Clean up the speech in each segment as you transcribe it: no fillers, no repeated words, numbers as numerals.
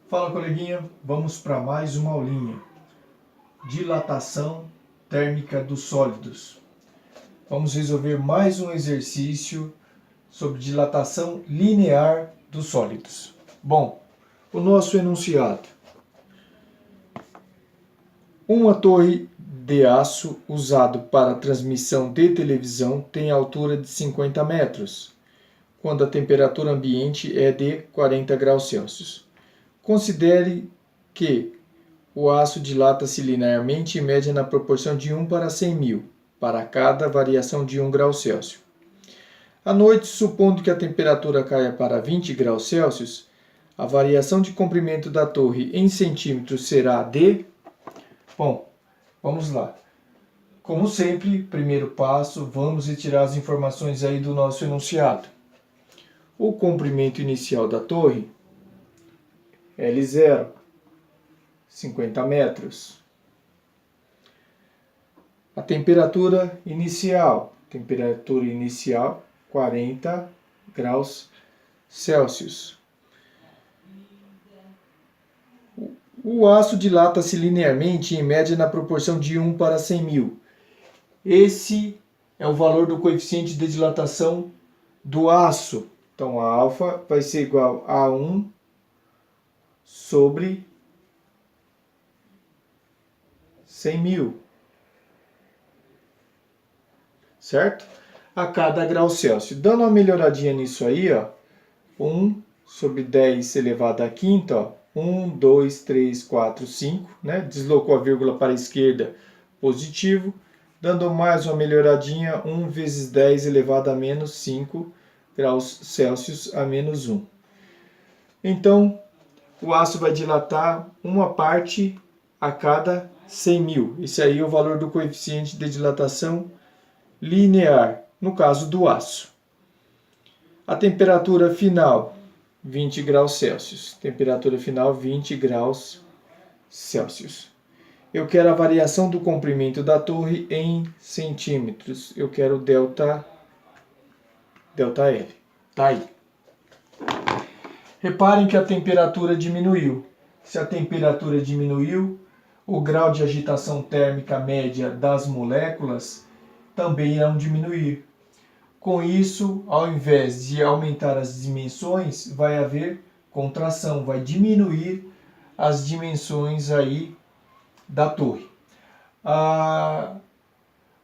Fala, coleguinha, vamos para mais uma aulinha. Dilatação térmica dos sólidos. Vamos resolver mais um exercício sobre dilatação linear dos sólidos. Bom, o nosso enunciado. Uma torre de aço usado para transmissão de televisão tem altura de 50 metros, quando a temperatura ambiente é de 40 graus Celsius. Considere que o aço dilata-se linearmente em média na proporção de 1 para 100.000, para cada variação de 1 grau Celsius. À noite, supondo que a temperatura caia para 20 graus Celsius, a variação de comprimento da torre em centímetros será de... Bom, vamos lá. Como sempre, primeiro passo, vamos retirar as informações aí do nosso enunciado. O comprimento inicial da torre, L0, 50 metros. A temperatura inicial, 40 graus Celsius. O aço dilata-se linearmente em média na proporção de 1 para 100.000. Esse é o valor do coeficiente de dilatação do aço. Então, a alfa vai ser igual a 1 sobre 100.000. Certo? A cada grau Celsius. Dando uma melhoradinha nisso aí, ó, 1 sobre 10 elevado à quinta, ó, 1, 2, 3, 4, 5, né? Deslocou a vírgula para a esquerda, positivo. Dando mais uma melhoradinha, 1 vezes 10 elevado a menos 5 graus Celsius a menos 1. Então, o aço vai dilatar uma parte a cada 100.000. Esse aí é o valor do coeficiente de dilatação linear, no caso do aço. A temperatura final, 20 graus Celsius. Temperatura final, 20 graus Celsius. Eu quero a variação do comprimento da torre em centímetros. Eu quero delta L. Tá aí. Reparem que a temperatura diminuiu. Se a temperatura diminuiu, o grau de agitação térmica média das moléculas também irão diminuir. Com isso, ao invés de aumentar as dimensões, vai haver contração, vai diminuir as dimensões aí da torre.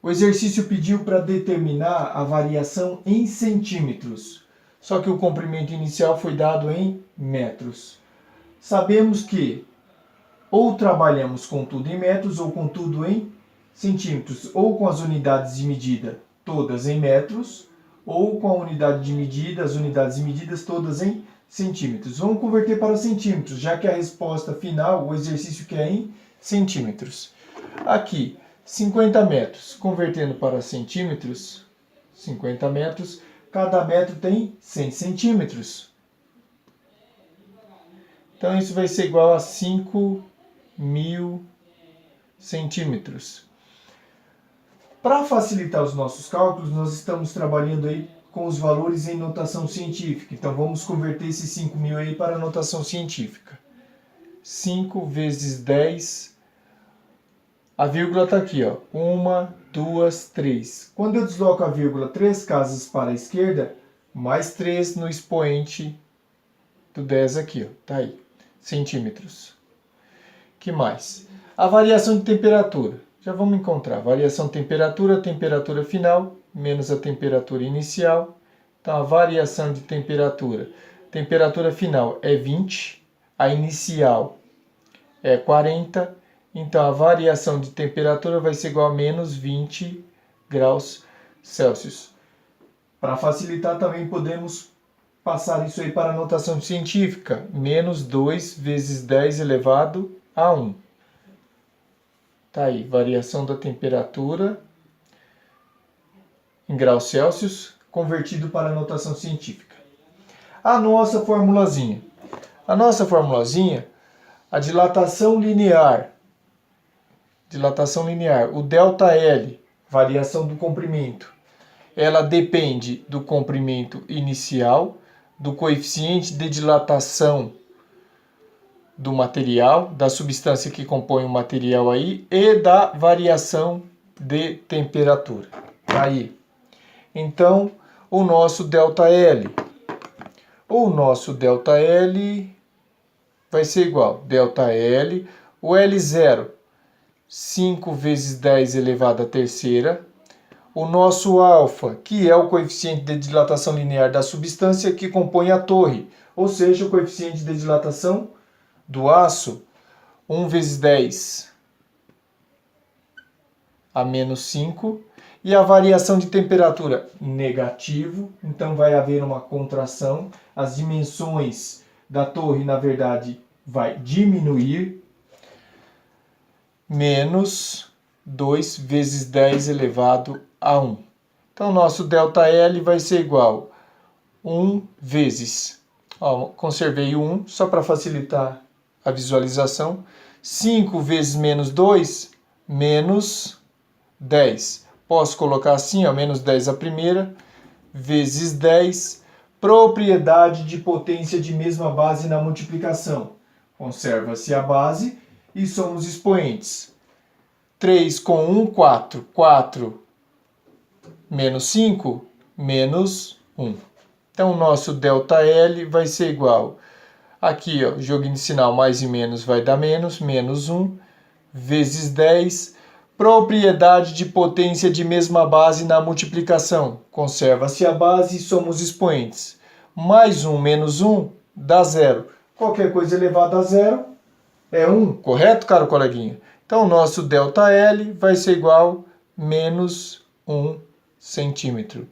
O exercício pediu para determinar a variação em centímetros, só que o comprimento inicial foi dado em metros. Sabemos que ou trabalhamos com tudo em metros ou com tudo em centímetros, ou com as unidades de medida todas em metros, ou com a unidade de medida, as unidades de medidas todas em centímetros. Vamos converter para centímetros, já que a resposta final, o exercício que é em centímetros. Aqui, 50 metros, convertendo para centímetros, 50 metros, cada metro tem 100 centímetros. Então, isso vai ser igual a 5.000 centímetros. Para facilitar os nossos cálculos, nós estamos trabalhando aí com os valores em notação científica. Então, vamos converter esses 5.000 aí para a notação científica. 5 vezes 10, a vírgula está aqui, ó. 1, 2, 3. Quando eu desloco a vírgula 3 casas para a esquerda, mais 3 no expoente do 10 aqui, ó. Tá aí, centímetros. Que mais? A variação de temperatura. Já vamos encontrar variação de temperatura, temperatura final, menos a temperatura inicial. Então, a variação de temperatura. Temperatura final é 20, a inicial é 40. Então, a variação de temperatura vai ser igual a menos 20 graus Celsius. Para facilitar, também podemos passar isso aí para a notação científica. Menos 2 vezes 10 elevado a 1. Tá aí, variação da temperatura em graus Celsius, convertido para a notação científica. A nossa formulazinha. A dilatação linear, o ΔL, variação do comprimento, ela depende do comprimento inicial, do coeficiente de dilatação do material, da substância que compõe o material aí e da variação de temperatura. Aí, então, o nosso ΔL. O nosso ΔL vai ser igual ΔL, o L0, 5 vezes 10 elevado à terceira. O nosso alfa, que é o coeficiente de dilatação linear da substância que compõe a torre, ou seja, o coeficiente de dilatação do aço, 1 vezes 10 a menos 5. E a variação de temperatura, negativo, então vai haver uma contração. As dimensões da torre, na verdade, vai diminuir. Menos 2 vezes 10 elevado a 1. Então, nosso ΔL vai ser igual a 1 vezes, conservei o 1 só para facilitar a visualização, 5 vezes menos 2, menos 10. Posso colocar assim, menos 10 a primeira, vezes 10, propriedade de potência de mesma base na multiplicação. Conserva-se a base e somos expoentes. 3 com 1, 4. 4 menos 5, menos 1. Então, o nosso ΔL vai ser igual. Aqui, jogo de sinal mais e menos vai dar menos. Menos 1 vezes 10. Propriedade de potência de mesma base na multiplicação. Conserva-se a base e somos expoentes. Mais 1 menos 1 dá 0. Qualquer coisa elevada a 0 é 1, correto, caro coleguinha? Então, o nosso ΔL vai ser igual a menos 1 centímetro.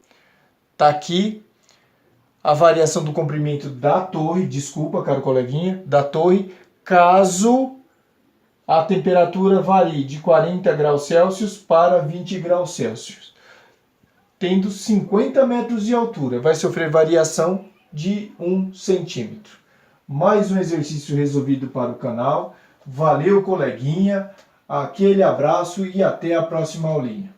Está aqui a variação do comprimento da torre, desculpa, caro coleguinha, da torre, caso a temperatura varie de 40 graus Celsius para 20 graus Celsius. Tendo 50 metros de altura, vai sofrer variação de 1 centímetro. Mais um exercício resolvido para o canal. Valeu, coleguinha. Aquele abraço e até a próxima aulinha.